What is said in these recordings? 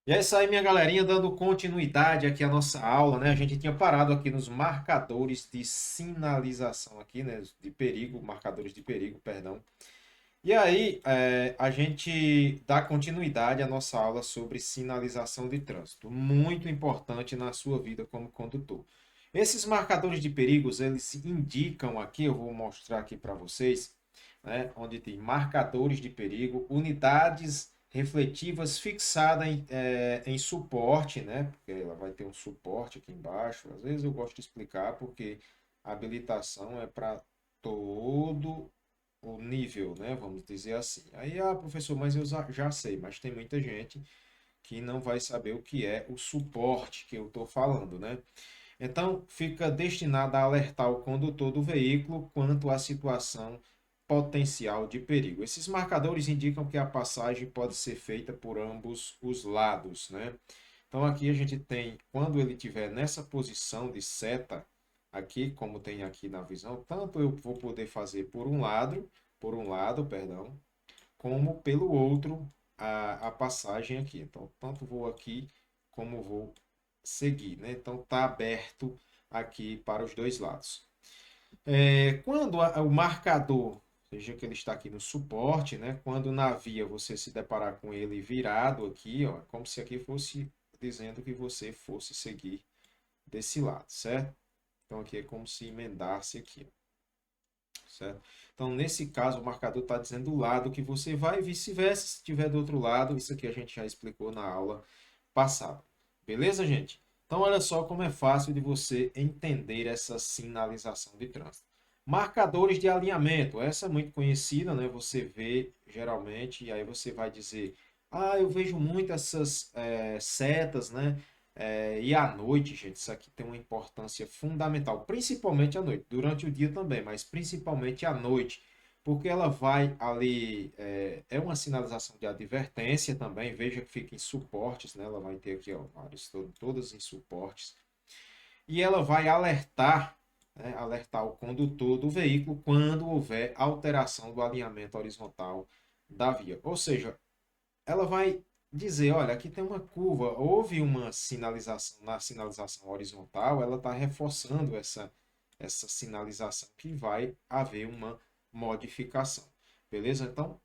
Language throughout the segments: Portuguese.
E é isso aí, minha galerinha, dando continuidade aqui à nossa aula, né? A gente tinha parado aqui nos marcadores de sinalização aqui, né? De perigo, marcadores de perigo, perdão. E aí, a gente dá continuidade à nossa aula sobre sinalização de trânsito, muito importante na sua vida como condutor. Esses marcadores de perigos, eles indicam aqui, eu vou mostrar aqui para vocês, né, onde tem marcadores de perigo, unidades refletivas fixadas em suporte, né, porque ela vai ter um suporte aqui embaixo. Às vezes eu gosto de explicar porque a habilitação é para todo o nível, né? Vamos dizer assim. Aí, professor, mas eu já sei, mas tem muita gente que não vai saber o que é o suporte que eu estou falando, né? Então, fica destinado a alertar o condutor do veículo quanto à situação potencial de perigo. Esses marcadores indicam que a passagem pode ser feita por ambos os lados, né? Então, aqui a gente tem, quando ele estiver nessa posição de seta, aqui, como tem aqui na visão, tanto eu vou poder fazer por um lado, perdão, como pelo outro a passagem aqui. Então, tanto vou aqui como vou seguir, né? Então, está aberto aqui para os dois lados. Quando o marcador, seja que ele está aqui no suporte, né? Quando na via você se deparar com ele virado aqui, ó, como se aqui fosse dizendo que você fosse seguir desse lado, certo? Então aqui é como se emendasse aqui, certo? Então nesse caso o marcador está dizendo o lado que você vai e vice-versa. Se estiver do outro lado, isso aqui a gente já explicou na aula passada. Beleza, gente? Então olha só como é fácil de você entender essa sinalização de trânsito. Marcadores de alinhamento, essa é muito conhecida, né? Você vê geralmente e aí você vai dizer, eu vejo muito essas setas, né? E à noite, gente, isso aqui tem uma importância fundamental, principalmente à noite, durante o dia também, mas principalmente à noite, porque ela vai ali, é uma sinalização de advertência também, veja que fica em suportes, né? Ela vai ter aqui, ó, vários, todas em suportes, e ela vai alertar, né? Alertar o condutor do veículo quando houver alteração do alinhamento horizontal da via. Ou seja, ela vai dizer, olha, aqui tem uma curva, houve uma sinalização na sinalização horizontal, ela está reforçando essa sinalização que vai haver uma modificação. Beleza? Então,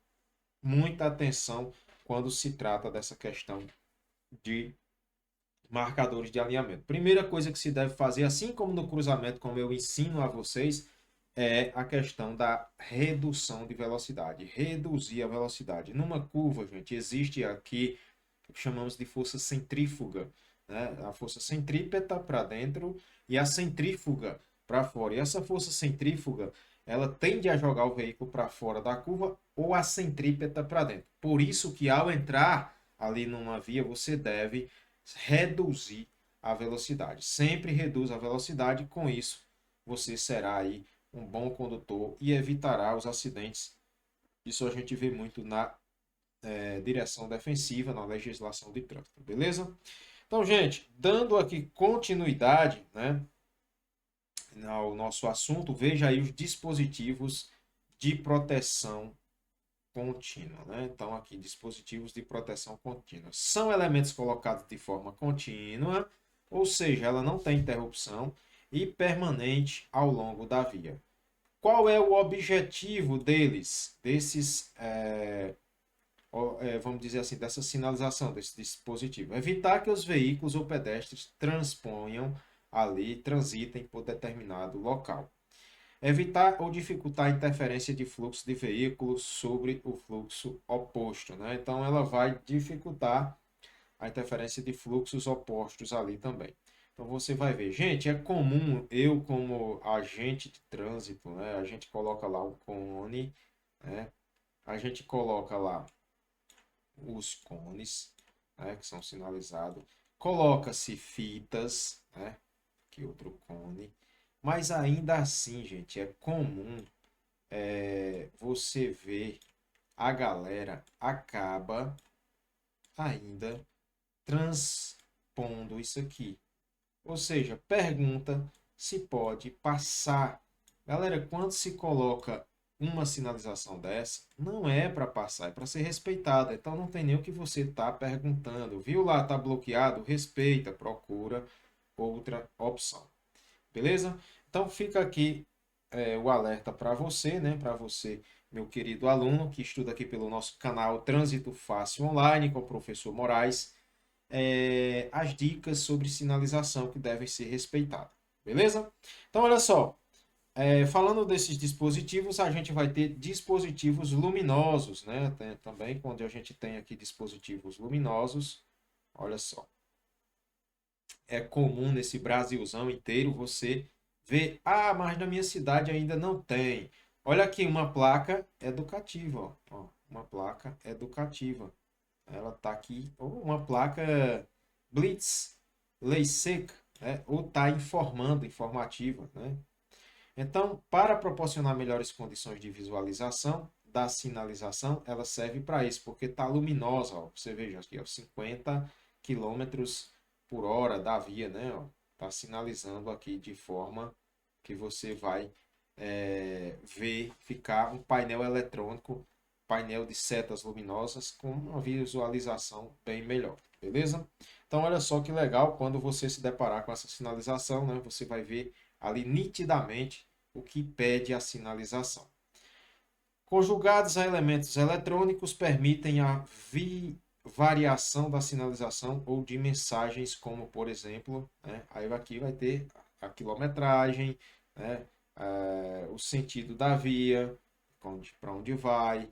muita atenção quando se trata dessa questão de marcadores de alinhamento. Primeira coisa que se deve fazer, assim como no cruzamento, como eu ensino a vocês, é a questão da redução de velocidade, reduzir a velocidade. Numa curva, gente, existe aqui o que chamamos de força centrífuga, né? A força centrípeta para dentro e a centrífuga para fora. E essa força centrífuga, ela tende a jogar o veículo para fora da curva ou a centrípeta para dentro. Por isso que ao entrar ali numa via, você deve reduzir a velocidade. Sempre reduz a velocidade, com isso você será aí um bom condutor e evitará os acidentes. Isso a gente vê muito na direção defensiva, na legislação de trânsito, beleza? Então, gente, dando aqui continuidade, né, ao nosso assunto, veja aí os dispositivos de proteção contínua, né? Então, aqui, dispositivos de proteção contínua. São elementos colocados de forma contínua, ou seja, ela não tem interrupção e permanente ao longo da via. Qual é o objetivo desses vamos dizer assim, dessa sinalização, desse dispositivo? Evitar que os veículos ou pedestres transponham ali, transitem por determinado local. Evitar ou dificultar a interferência de fluxo de veículos sobre o fluxo oposto, né? Então, ela vai dificultar a interferência de fluxos opostos ali também. Então, você vai ver. Gente, é comum eu, como agente de trânsito, né? A gente coloca lá o cone, né? A gente coloca lá os cones, né, que são sinalizados. Coloca-se fitas, né, que outro cone. Mas ainda assim, gente, é comum você ver a galera acaba ainda transpondo isso aqui. Ou seja, pergunta se pode passar. Galera, quando se coloca uma sinalização dessa não é para passar, é para ser respeitada. Então não tem nem o que você tá perguntando. Viu lá, tá bloqueado? Respeita, procura outra opção. Beleza? Então fica aqui o alerta para você, né? Para você, meu querido aluno, que estuda aqui pelo nosso canal Trânsito Fácil Online com o professor Moraes, as dicas sobre sinalização que devem ser respeitadas. Beleza? Então, olha só. Falando desses dispositivos, a gente vai ter dispositivos luminosos, né? Também, quando a gente tem aqui dispositivos luminosos, olha só. É comum nesse Brasilzão inteiro você ver, mas na minha cidade ainda não tem. Olha aqui, uma placa educativa, ó, uma placa educativa. Ela tá aqui, ou uma placa Blitz, lei seca, né? Ou tá informando, informativa, né? Então, para proporcionar melhores condições de visualização da sinalização, ela serve para isso, porque está luminosa. Ó. Você veja aqui, ó, 50 quilômetros por hora da via, né? Está sinalizando aqui de forma que você vai ver ficar um painel eletrônico, painel de setas luminosas com uma visualização bem melhor, beleza? Então, olha só que legal, quando você se deparar com essa sinalização, né? Você vai ver ali nitidamente o que pede a sinalização. Conjugados a elementos eletrônicos, permitem a variação da sinalização ou de mensagens, como por exemplo, né, aí aqui vai ter a quilometragem, né, o sentido da via, para onde vai,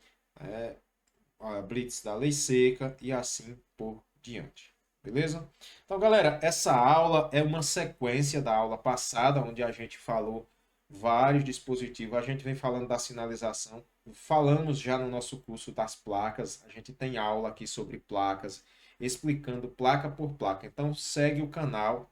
a blitz da lei seca e assim por diante. Beleza? Então, galera, essa aula é uma sequência da aula passada, onde a gente falou vários dispositivos. A gente vem falando da sinalização. Falamos já no nosso curso das placas. A gente tem aula aqui sobre placas, explicando placa por placa. Então, segue o canal,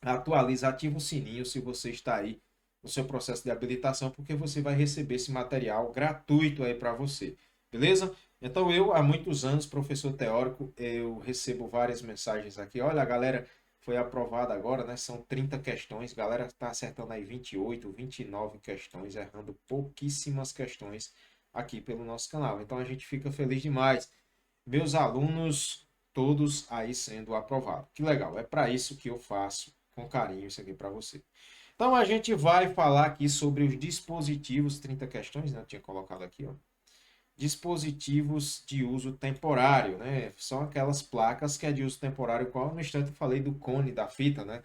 atualiza, ativa o sininho se você está aí no seu processo de habilitação, porque você vai receber esse material gratuito aí para você. Beleza? Então eu, há muitos anos, professor teórico, eu recebo várias mensagens aqui. Olha, a galera foi aprovada agora, né? São 30 questões. A galera está acertando aí 28, 29 questões, errando pouquíssimas questões aqui pelo nosso canal. Então a gente fica feliz demais. Meus alunos todos aí sendo aprovados. Que legal, é para isso que eu faço com carinho isso aqui para você. Então a gente vai falar aqui sobre os dispositivos, 30 questões, né? Eu tinha colocado aqui, ó. Dispositivos de uso temporário, né? São aquelas placas que é de uso temporário, qual no instante eu falei do cone da fita, né?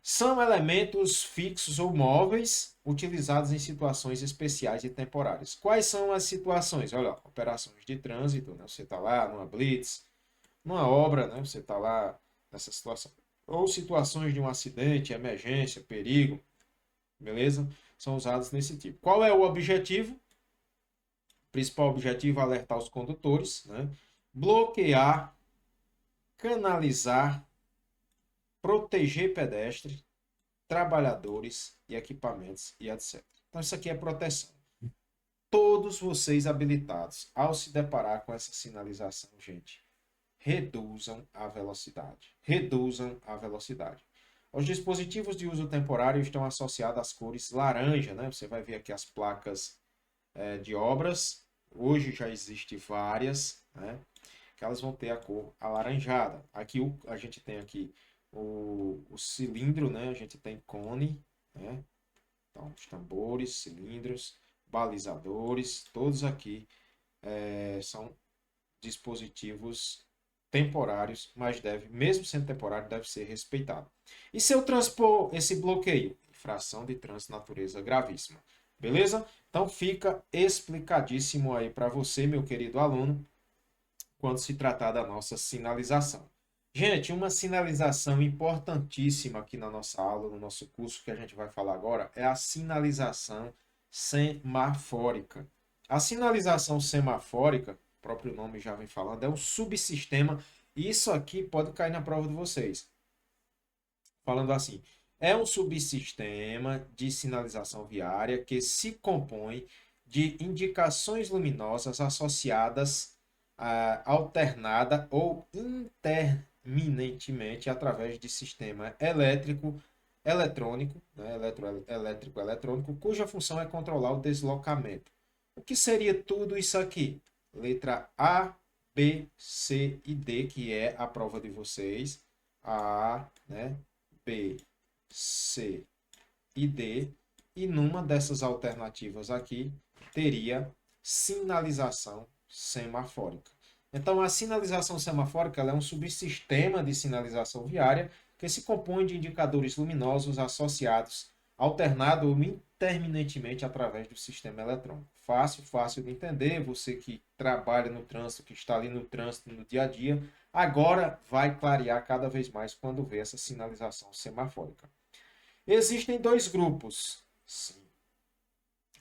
São elementos fixos ou móveis utilizados em situações especiais e temporárias. Quais são as situações? Olha, operações de trânsito, né? Você está lá numa blitz, numa obra, né? Você está lá nessa situação. Ou situações de um acidente, emergência, perigo, beleza? São usados nesse tipo. Qual é o objetivo? Principal objetivo é alertar os condutores, né? Bloquear, canalizar, proteger pedestres, trabalhadores e equipamentos e etc. Então, isso aqui é proteção. Todos vocês habilitados, ao se deparar com essa sinalização, gente, reduzam a velocidade. Reduzam a velocidade. Os dispositivos de uso temporário estão associados às cores laranja, né? Você vai ver aqui as placas de obras. Hoje já existe várias, né? Que elas vão ter a cor alaranjada. Aqui a gente tem aqui o cilindro, né? A gente tem cone, né? Então, os tambores, cilindros, balizadores, todos aqui são dispositivos temporários, mas deve, mesmo sendo temporário, deve ser respeitado. E se eu transpor esse bloqueio? Infração de trânsito de natureza gravíssima. Beleza? Então fica explicadíssimo aí para você, meu querido aluno, quando se tratar da nossa sinalização. Gente, uma sinalização importantíssima aqui na nossa aula, no nosso curso que a gente vai falar agora, é a sinalização semafórica. A sinalização semafórica, o próprio nome já vem falando, é um subsistema. Isso aqui pode cair na prova de vocês. Falando assim, é um subsistema de sinalização viária que se compõe de indicações luminosas associadas alternada ou interminentemente através de sistema elétrico, eletrônico, né, elétrico, eletrônico, cuja função é controlar o deslocamento, O que seria tudo isso aqui? Letra A, B, C e D, que é a prova de vocês. A, né? B, C e D. E numa dessas alternativas aqui, teria sinalização semafórica. Então, a sinalização semafórica ela é um subsistema de sinalização viária que se compõe de indicadores luminosos associados, alternado ou interminentemente através do sistema eletrônico. Fácil, fácil de entender. Você que trabalha no trânsito, que está ali no trânsito no dia a dia, agora vai clarear cada vez mais quando vê essa sinalização semafórica. Existem dois grupos. Sim,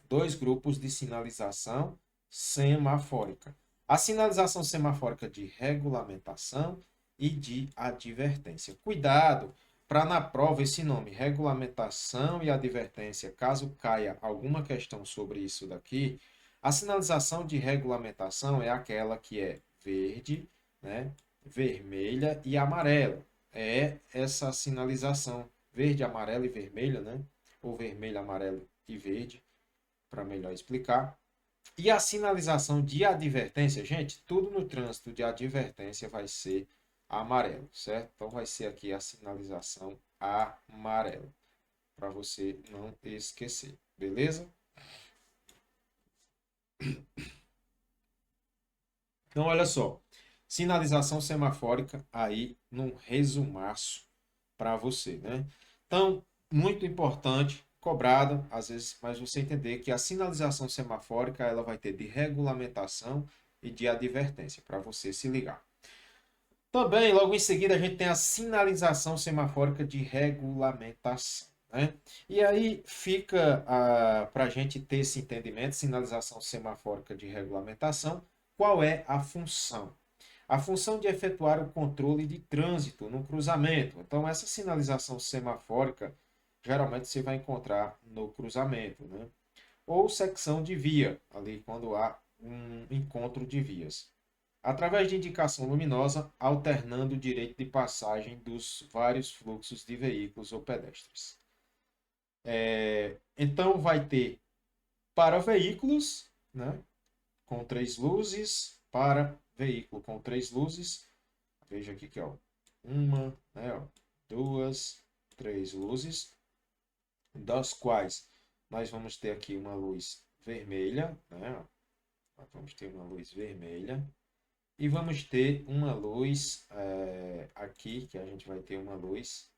dois grupos de sinalização semafórica. A sinalização semafórica de regulamentação e de advertência. Cuidado para na prova esse nome, regulamentação e advertência, caso caia alguma questão sobre isso daqui, a sinalização de regulamentação é aquela que é verde, né, vermelha e amarela. É essa sinalização verde, amarelo e vermelho, né? Ou vermelho, amarelo e verde, para melhor explicar. E a sinalização de advertência, gente, tudo no trânsito de advertência vai ser amarelo, certo? Então vai ser aqui a sinalização amarela, para você não esquecer, beleza? Então olha só, sinalização semafórica aí num resumaço para você, né? Então, muito importante, cobrada, às vezes, mas você entender que a sinalização semafórica ela vai ter de regulamentação e de advertência, para você se ligar. Também, logo em seguida, a gente tem a sinalização semafórica de regulamentação, né? E aí fica para a gente ter esse entendimento, sinalização semafórica de regulamentação, qual é a função? A função de efetuar o controle de trânsito no cruzamento. Então, essa sinalização semafórica, geralmente você vai encontrar no cruzamento, né? Ou secção de via, ali quando há um encontro de vias. Através de indicação luminosa, alternando o direito de passagem dos vários fluxos de veículos ou pedestres. Então, vai ter para veículos, né? Com 3 luzes, para veículo com 3 luzes. Veja aqui que ó, uma, né, ó, duas, 3 luzes, das quais nós vamos ter aqui uma luz vermelha, né? Vamos ter uma luz vermelha e vamos ter uma luz aqui que a gente vai ter uma luz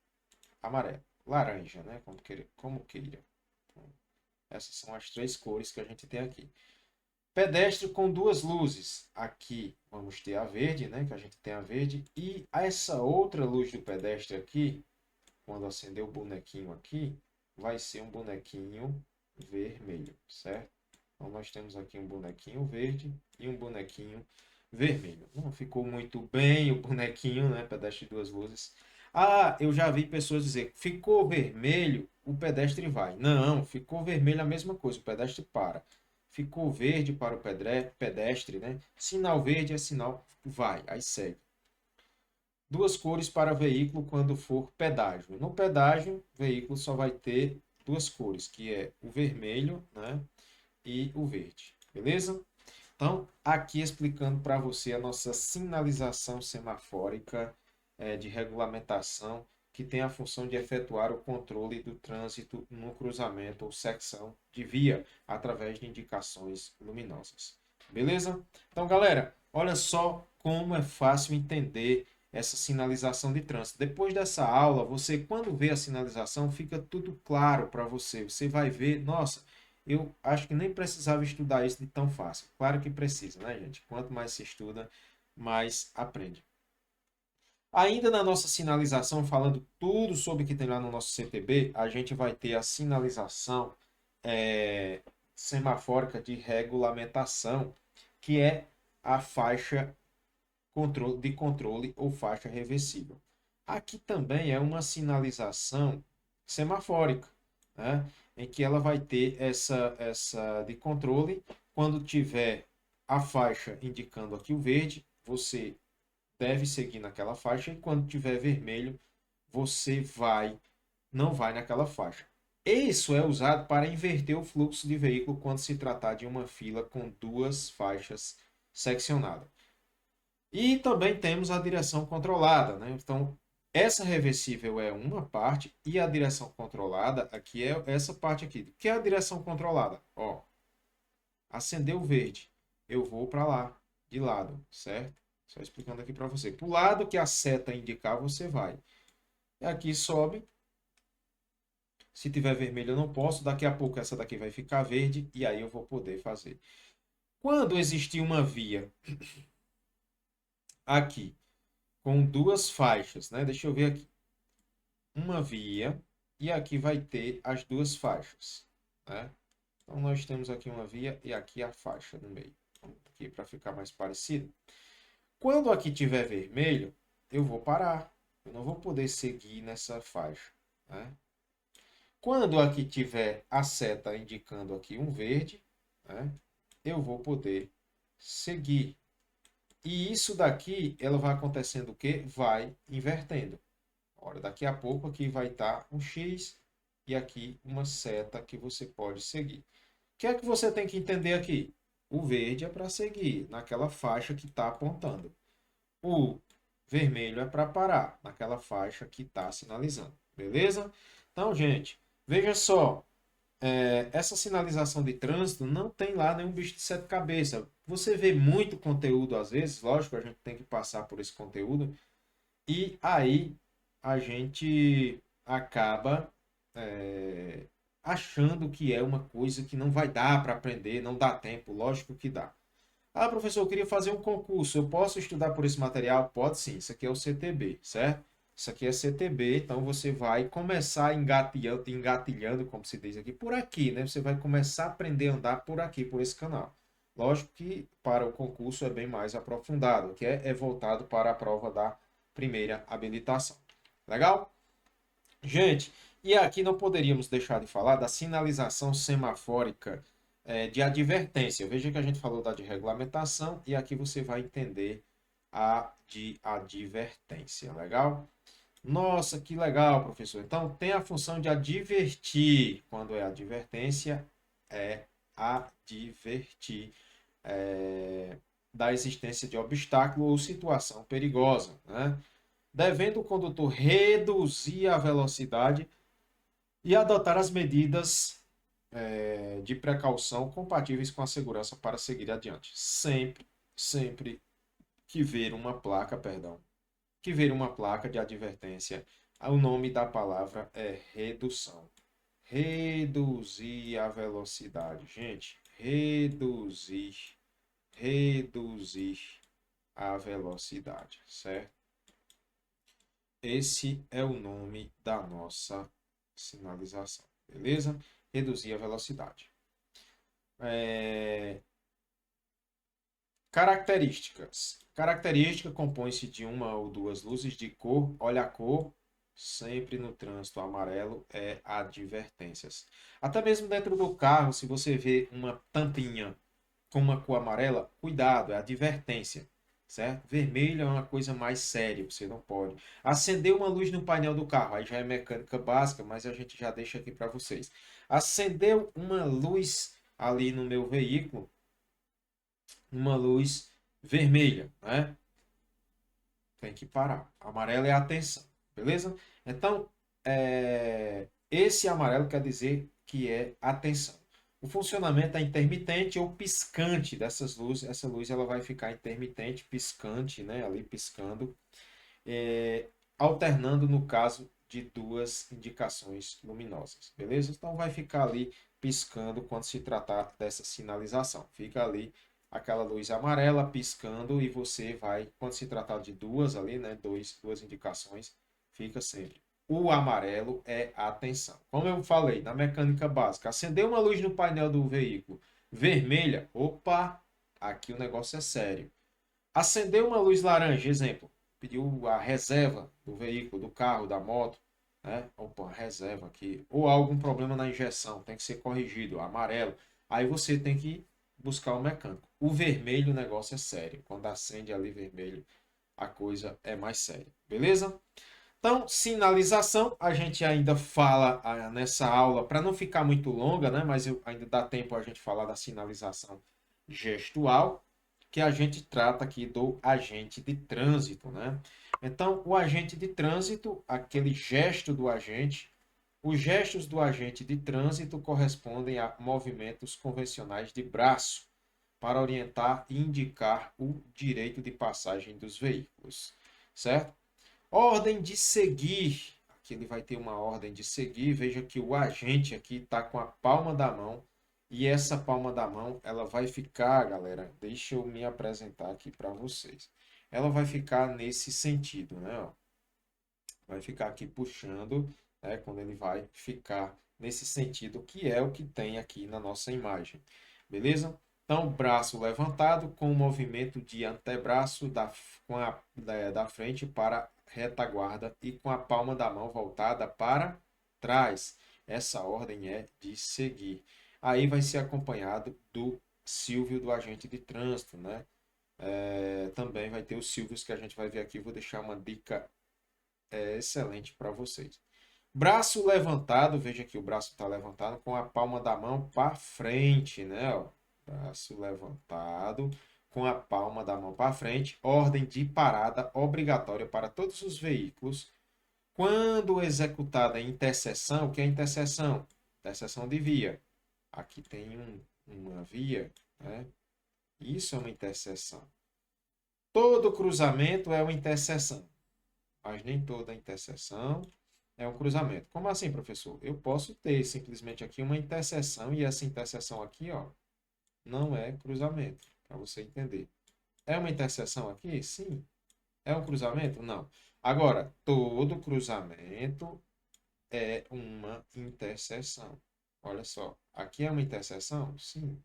amarela, laranja, né? Como queira. Então, essas são as 3 cores que a gente tem aqui. Pedestre com 2 luzes. Aqui vamos ter a verde, né? Que a gente tem a verde. E essa outra luz do pedestre aqui, quando acender o bonequinho aqui, vai ser um bonequinho vermelho, certo? Então nós temos aqui um bonequinho verde e um bonequinho vermelho. Não ficou muito bem o bonequinho, né? Pedestre de 2 luzes. Ah, eu já vi pessoas dizer, ficou vermelho, o pedestre vai. Não, ficou vermelho a mesma coisa, o pedestre para. Ficou verde para o pedestre, né? Sinal verde é sinal vai, aí segue. 2 cores para veículo quando for pedágio. No pedágio, o veículo só vai ter 2 cores, que é o vermelho, né? E o verde, beleza? Então, aqui explicando para você a nossa sinalização semafórica de regulamentação, que tem a função de efetuar o controle do trânsito no cruzamento ou secção de via, através de indicações luminosas. Beleza? Então, galera, olha só como é fácil entender essa sinalização de trânsito. Depois dessa aula, você, quando vê a sinalização, fica tudo claro para você. Você vai ver, nossa, eu acho que nem precisava estudar isso de tão fácil. Claro que precisa, né, gente? Quanto mais se estuda, mais aprende. Ainda na nossa sinalização, falando tudo sobre o que tem lá no nosso CTB, a gente vai ter a sinalização semafórica de regulamentação, que é a faixa de controle ou faixa reversível. Aqui também é uma sinalização semafórica, né? Em que ela vai ter essa de controle. Quando tiver a faixa indicando aqui o verde, você deve seguir naquela faixa, e quando tiver vermelho, você não vai naquela faixa. Isso é usado para inverter o fluxo de veículo quando se tratar de uma fila com duas faixas seccionadas. E também temos a direção controlada, né? Então, essa reversível é uma parte e a direção controlada aqui é essa parte aqui. O que é a direção controlada? Ó, acendeu o verde, eu vou para lá, de lado, certo? Só explicando aqui para você. Para o lado que a seta indicar, você vai. Aqui sobe. Se tiver vermelho, eu não posso. Daqui a pouco essa daqui vai ficar verde e aí eu vou poder fazer. Quando existir uma via aqui com duas faixas, né? Deixa eu ver aqui. Uma via e aqui vai ter as duas faixas, né? Então nós temos aqui uma via e aqui a faixa no meio. Vamos aqui para ficar mais parecido. Quando aqui tiver vermelho, eu vou parar. Eu não vou poder seguir nessa faixa, né? Quando aqui tiver a seta indicando aqui um verde, né? Eu vou poder seguir. E isso daqui, ela vai acontecendo o quê? Vai invertendo. Ora, daqui a pouco aqui vai estar um X e aqui uma seta que você pode seguir. O que é que você tem que entender aqui? O verde é para seguir naquela faixa que está apontando. O vermelho é para parar naquela faixa que está sinalizando. Beleza? Então, gente, veja só. Essa sinalização de trânsito não tem lá nenhum bicho de sete cabeças. Você vê muito conteúdo às vezes, lógico, a gente tem que passar por esse conteúdo, e aí a gente acaba é, achando que é uma coisa que não vai dar para aprender, não dá tempo, lógico que dá. Ah, professor, eu queria fazer um concurso, eu posso estudar por esse material? Pode sim, isso aqui é o CTB, certo? Isso aqui é CTB, então você vai começar engatilhando, engatilhando, como se diz aqui, por aqui, né? Você vai começar a aprender a andar por aqui, por esse canal. Lógico que para o concurso é bem mais aprofundado, que é voltado para a prova da primeira habilitação. Legal? Gente, e aqui não poderíamos deixar de falar da sinalização semafórica de advertência. Veja que a gente falou da de regulamentação e aqui você vai entender a de advertência. Legal? Nossa, que legal, professor. Então, tem a função de advertir. Quando é advertência, é advertir da existência de obstáculo ou situação perigosa, né? Devendo o condutor reduzir a velocidade e adotar as medidas de precaução compatíveis com a segurança para seguir adiante. Sempre que ver uma placa, perdão, que ver uma placa de advertência, o nome da palavra é redução. Reduzir a velocidade, gente. Reduzir a velocidade, certo? Esse é o nome da nossa sinalização, beleza? Reduzir a velocidade. Características. Característica compõe-se de uma ou duas luzes de cor. Olha a cor, sempre no trânsito amarelo é advertências. Até mesmo dentro do carro, se você vê uma tampinha com uma cor amarela, cuidado, é advertência, certo? Vermelho é uma coisa mais séria, você não pode. Acender uma luz no painel do carro, aí já é mecânica básica, mas a gente já deixa aqui para vocês. Acendeu uma luz ali no meu veículo, uma luz vermelha, né? Tem que parar. Amarelo é atenção, beleza? Então, esse amarelo quer dizer que é atenção. O funcionamento é intermitente ou piscante dessas luzes. Essa luz ela vai ficar intermitente, piscante, né? Ali piscando, é, alternando no caso de duas indicações luminosas, beleza? Então vai ficar ali piscando quando se tratar dessa sinalização. Fica ali aquela luz amarela piscando e você vai, quando se tratar de duas ali, né? Duas indicações, fica sempre. O amarelo é a atenção. Como eu falei, na mecânica básica, acender uma luz no painel do veículo vermelha, opa, aqui o negócio é sério. Acender uma luz laranja, exemplo, pediu a reserva do veículo, do carro, da moto, né? Opa, reserva aqui. Ou algum problema na injeção, tem que ser corrigido, amarelo. Aí você tem que buscar o mecânico. O vermelho, o negócio é sério. Quando acende ali vermelho, a coisa é mais séria. Beleza? Então, sinalização, a gente ainda fala nessa aula, para não ficar muito longa, né? Mas ainda dá tempo a gente falar da sinalização gestual, que a gente trata aqui do agente de trânsito, né? Então, o agente de trânsito, aquele gesto do agente, os gestos do agente de trânsito correspondem a movimentos convencionais de braço para orientar e indicar o direito de passagem dos veículos, certo? Ordem de seguir. Aqui ele vai ter uma ordem de seguir. Veja que o agente aqui está com a palma da mão. E essa palma da mão, ela vai ficar, galera, deixa eu me apresentar aqui para vocês. Ela vai ficar nesse sentido, né? Ó. Vai ficar aqui puxando, né? Quando ele vai ficar nesse sentido, que é o que tem aqui na nossa imagem. Beleza? Então, braço levantado com o movimento de antebraço da frente para retaguarda e com a palma da mão voltada para trás. Essa ordem é de seguir. Aí vai ser acompanhado do Silvio do agente de trânsito, né? Também vai ter os Silvios que a gente vai ver aqui. Vou deixar uma dica excelente para vocês. Braço levantado, veja que o braço está levantado com a palma da mão para frente, né? Ó, braço levantado com a palma da mão para frente. Ordem de parada obrigatória para todos os veículos. Quando executada em interseção, o que é interseção? Interseção de via. Aqui tem uma via, né? Isso é uma interseção. Todo cruzamento é uma interseção, mas nem toda interseção é um cruzamento. Como assim, professor? Eu posso ter simplesmente aqui uma interseção e essa interseção aqui, ó, não é cruzamento, para você entender. É uma interseção aqui? Sim. É um cruzamento? Não. Agora, todo cruzamento é uma interseção. Olha só, aqui é uma interseção? Sim.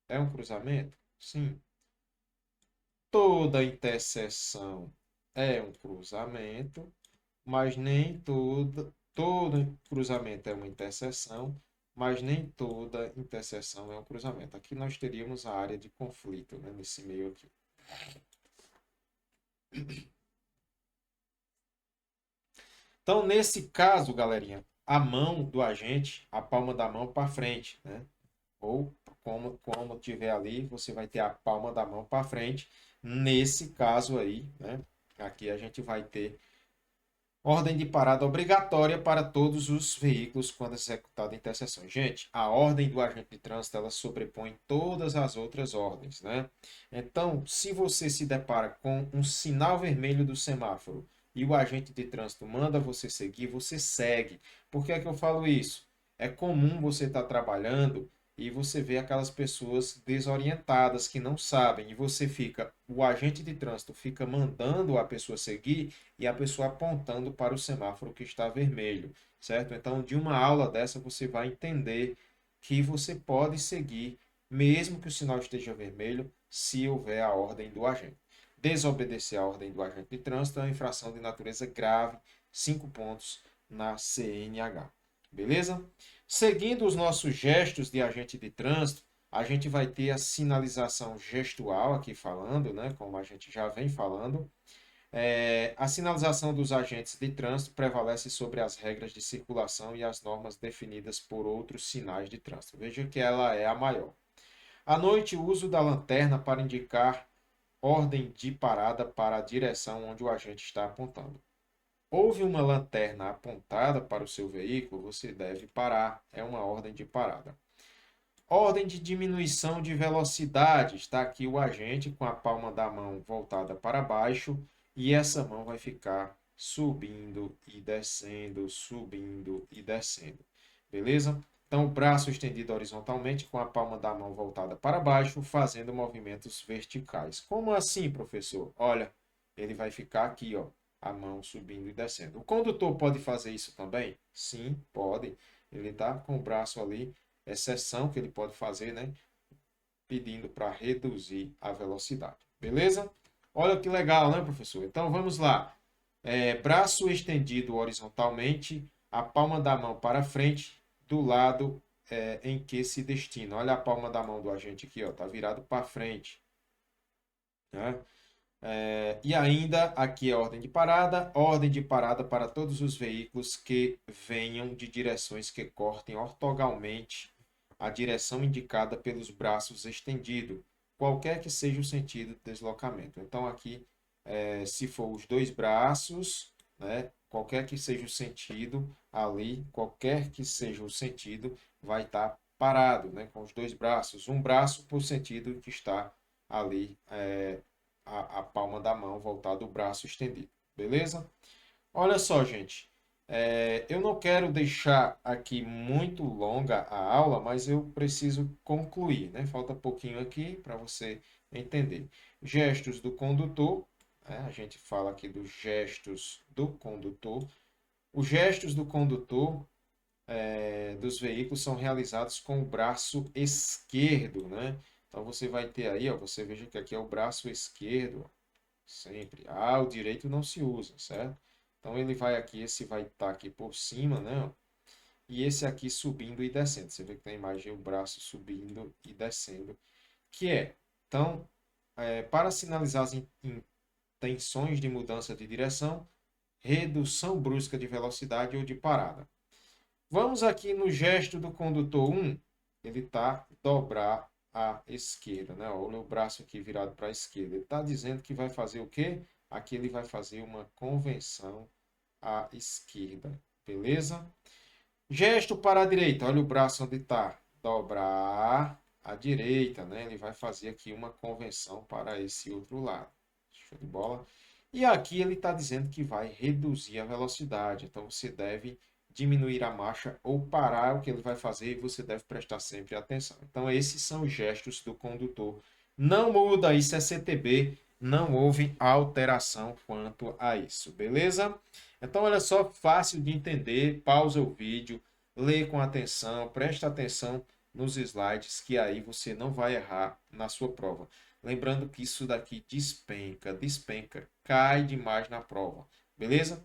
É um cruzamento? Sim. Toda interseção é um cruzamento, mas nem todo cruzamento é uma interseção, mas nem toda interseção é um cruzamento. Aqui nós teríamos a área de conflito, né, nesse meio aqui. Então, nesse caso, galerinha, a mão do agente, a palma da mão para frente, né? Ou como tiver ali, você vai ter a palma da mão para frente. Nesse caso aí, né? Aqui a gente vai ter ordem de parada obrigatória para todos os veículos quando executada em interseções. Gente, a ordem do agente de trânsito, ela sobrepõe todas as outras ordens, né? Então, se você se depara com um sinal vermelho do semáforo e o agente de trânsito manda você seguir, você segue. Por que é que eu falo isso? É comum você estar trabalhando e você vê aquelas pessoas desorientadas que não sabem e você fica, o agente de trânsito fica mandando a pessoa seguir e a pessoa apontando para o semáforo que está vermelho, certo? Então, de uma aula dessa, você vai entender que você pode seguir, mesmo que o sinal esteja vermelho, se houver a ordem do agente. Desobedecer a ordem do agente de trânsito é uma infração de natureza grave, 5 pontos na CNH. Beleza? Seguindo os nossos gestos de agente de trânsito, a gente vai ter a sinalização gestual aqui falando, né? Como a gente já vem falando. A sinalização dos agentes de trânsito prevalece sobre as regras de circulação e as normas definidas por outros sinais de trânsito. Veja que ela é a maior. À noite, o uso da lanterna para indicar ordem de parada para a direção onde o agente está apontando. Houve uma lanterna apontada para o seu veículo, você deve parar. É uma ordem de parada. Ordem de diminuição de velocidade. Está aqui o agente com a palma da mão voltada para baixo e essa mão vai ficar subindo e descendo, subindo e descendo. Beleza? Então, o braço estendido horizontalmente com a palma da mão voltada para baixo, fazendo movimentos verticais. Como assim, professor? Olha, ele vai ficar aqui, ó, a mão subindo e descendo. O condutor pode fazer isso também? Sim, pode. Ele está com o braço ali, exceção que ele pode fazer, né? Pedindo para reduzir a velocidade. Beleza? Olha que legal, né, professor? Então vamos lá. Braço estendido horizontalmente, a palma da mão para frente, do lado em que se destina. Olha a palma da mão do agente aqui, ó, tá virado para frente, né? E ainda aqui a ordem de parada para todos os veículos que venham de direções que cortem ortogonalmente a direção indicada pelos braços estendidos, qualquer que seja o sentido de deslocamento. Então aqui, se for os dois braços, né, qualquer que seja o sentido ali, qualquer que seja o sentido, vai estar parado, né, com os dois braços, um braço por sentido que está ali, a palma da mão voltada, o braço estendido, beleza? Olha só, gente, eu não quero deixar aqui muito longa a aula, mas eu preciso concluir, né? Falta pouquinho aqui para você entender. Gestos do condutor, né? A gente fala aqui dos gestos do condutor. Os gestos do condutor dos veículos são realizados com o braço esquerdo, né? Então você vai ter aí, ó, você veja que aqui é o braço esquerdo, sempre. Ah, o direito não se usa, certo? Então ele vai aqui, esse vai estar aqui por cima, né? E esse aqui subindo e descendo. Você vê que na imagem o braço subindo e descendo, que é. Então, para sinalizar as intenções de mudança de direção, redução brusca de velocidade ou de parada. Vamos aqui no gesto do condutor 1, ele está dobrar à esquerda, né? Olha o braço aqui virado para a esquerda. Ele está dizendo que vai fazer o quê? Aqui ele vai fazer uma convenção à esquerda, beleza? Gesto para a direita, olha o braço onde está. Dobrar à direita, né? Ele vai fazer aqui uma convenção para esse outro lado. Show de bola? E aqui ele está dizendo que vai reduzir a velocidade. Então você deve diminuir a marcha ou parar o que ele vai fazer e você deve prestar sempre atenção. Então esses são os gestos do condutor. Não muda, isso é CTB, não houve alteração quanto a isso, beleza? Então olha só, fácil de entender, pausa o vídeo, lê com atenção, presta atenção nos slides que aí você não vai errar na sua prova. Lembrando que isso daqui despenca, cai demais na prova, beleza?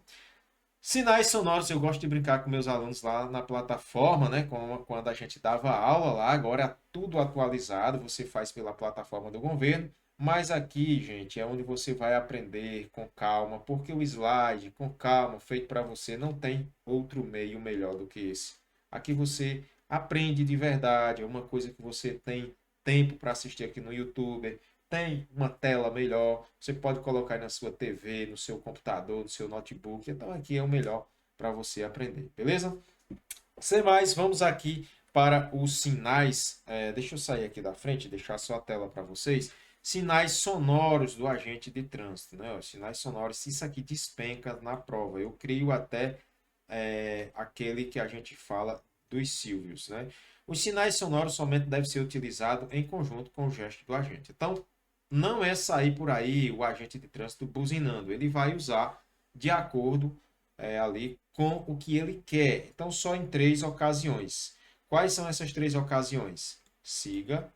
Sinais sonoros, eu gosto de brincar com meus alunos lá na plataforma, né? Como quando a gente dava aula lá, agora é tudo atualizado, você faz pela plataforma do governo. Mas aqui, gente, é onde você vai aprender com calma, porque o slide, com calma, feito para você, não tem outro meio melhor do que esse. Aqui você aprende de verdade, é uma coisa que você tem tempo para assistir aqui no YouTube, tem uma tela melhor, você pode colocar na sua TV, no seu computador, no seu notebook. Então aqui é o melhor para você aprender, beleza? Sem mais, vamos aqui para os sinais. Deixa eu sair aqui da frente, deixar só a tela para vocês. Sinais sonoros do agente de trânsito, né? Os sinais sonoros, isso aqui despenca na prova. Eu crio até aquele que a gente fala dos sílvios, né? Os sinais sonoros somente devem ser utilizados em conjunto com o gesto do agente. Então, não é sair por aí o agente de trânsito buzinando. Ele vai usar de acordo ali com o que ele quer. Então, só em 3 ocasiões. Quais são essas 3 ocasiões? Siga,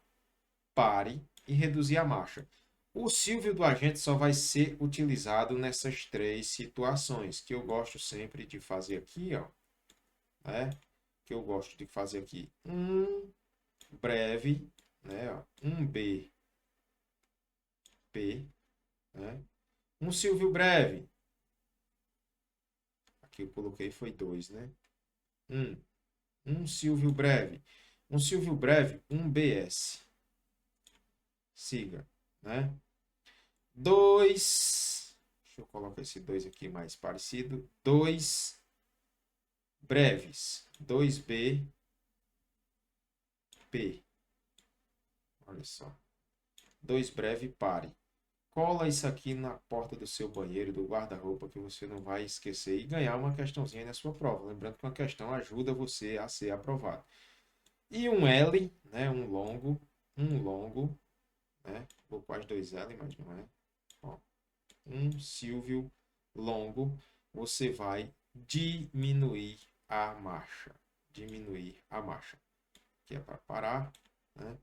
pare e reduzir a marcha. O Silvio do agente só vai ser utilizado nessas 3 situações, que eu gosto sempre de fazer aqui, ó, né? Que eu gosto de fazer aqui. Breve, né? Ó, B, P, né? Silvio breve. Aqui eu coloquei foi 2, né? Silvio breve. Silvio breve, BS. Siga, né? 2. Deixa eu colocar esse 2 aqui mais parecido. 2 breves. 2B, P. Olha só. 2 breve, pare. Cola isso aqui na porta do seu banheiro, do guarda-roupa, que você não vai esquecer e ganhar uma questãozinha na sua prova. Lembrando que uma questão ajuda você a ser aprovado. E um L, né? Um longo, né? Vou quase 2L, mas não é. Ó, Silvio longo, você vai diminuir a marcha. Diminuir a marcha. Que é para parar, né?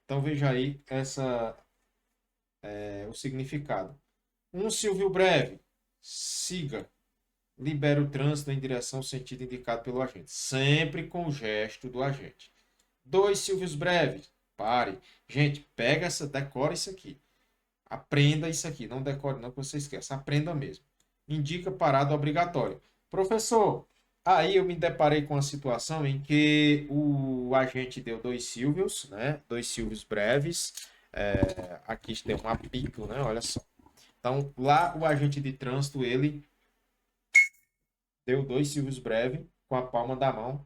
Então veja aí o significado. Silvio breve, siga, libera o trânsito em direção ao sentido indicado pelo agente, sempre com o gesto do agente. 2 Silvios breves, pare. Gente, pega decora isso aqui. Aprenda isso aqui, não decore não que você esquece, aprenda mesmo. Indica parada obrigatória. Professor, aí eu me deparei com uma situação em que o agente deu dois Silvios, né? Dois Silvios breves. Aqui tem um apito, né? Olha só. Então, lá o agente de trânsito, ele deu dois Silvios breves com a palma da mão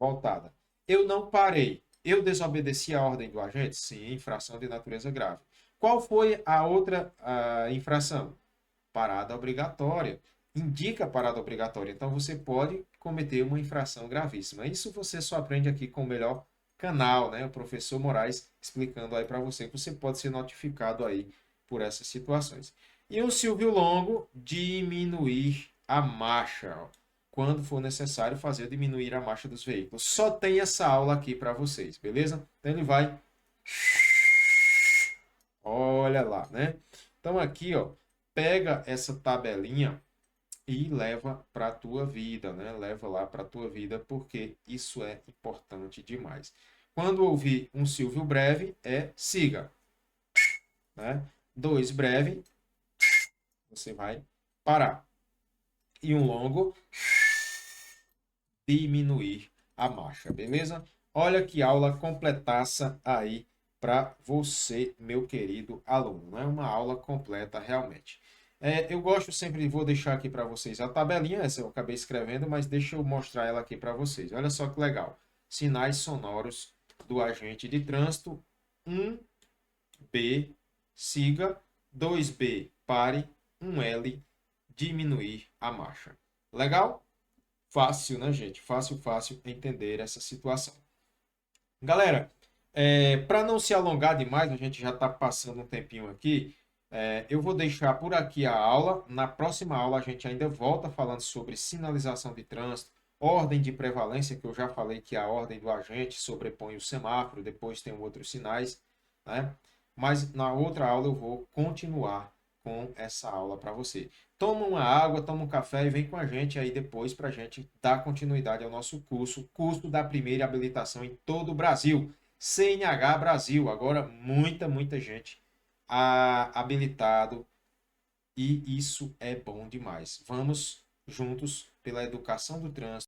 voltada. Eu não parei. Eu desobedeci a ordem do agente? Sim, infração de natureza grave. Qual foi a outra infração? Parada obrigatória. Indica parada obrigatória. Então você pode cometer uma infração gravíssima. Isso você só aprende aqui com o melhor canal, né? O professor Moraes explicando aí para você que você pode ser notificado aí por essas situações. E o Silvio Longo, diminuir a marcha, ó, quando for necessário fazer diminuir a marcha dos veículos. Só tem essa aula aqui para vocês, beleza? Então ele vai, olha lá, né? Então aqui, ó, pega essa tabelinha e leva para a tua vida, né? Leva lá para a tua vida, porque isso é importante demais. Quando ouvir um Silvio breve, siga, né? Dois breve, você vai parar. E um longo, diminuir a marcha, beleza? Olha que aula completaça aí para você, meu querido aluno, não é uma aula completa realmente. Eu gosto sempre, vou deixar aqui para vocês a tabelinha, essa eu acabei escrevendo, mas deixa eu mostrar ela aqui para vocês. Olha só que legal. Sinais sonoros do agente de trânsito. 1B, siga. 2B, pare. 1L, diminuir a marcha. Legal? Fácil, né, gente? Fácil, fácil entender essa situação. Galera, para não se alongar demais, a gente já está passando um tempinho aqui. Eu vou deixar por aqui a aula. Na próxima aula, a gente ainda volta falando sobre sinalização de trânsito, ordem de prevalência, que eu já falei que a ordem do agente sobrepõe o semáforo, depois tem outros sinais, né? Mas na outra aula eu vou continuar com essa aula para você. Toma uma água, toma um café e vem com a gente aí depois para a gente dar continuidade ao nosso curso da primeira habilitação em todo o Brasil. CNH Brasil, agora muita gente habilitado e isso é bom demais. Vamos juntos pela educação do trânsito.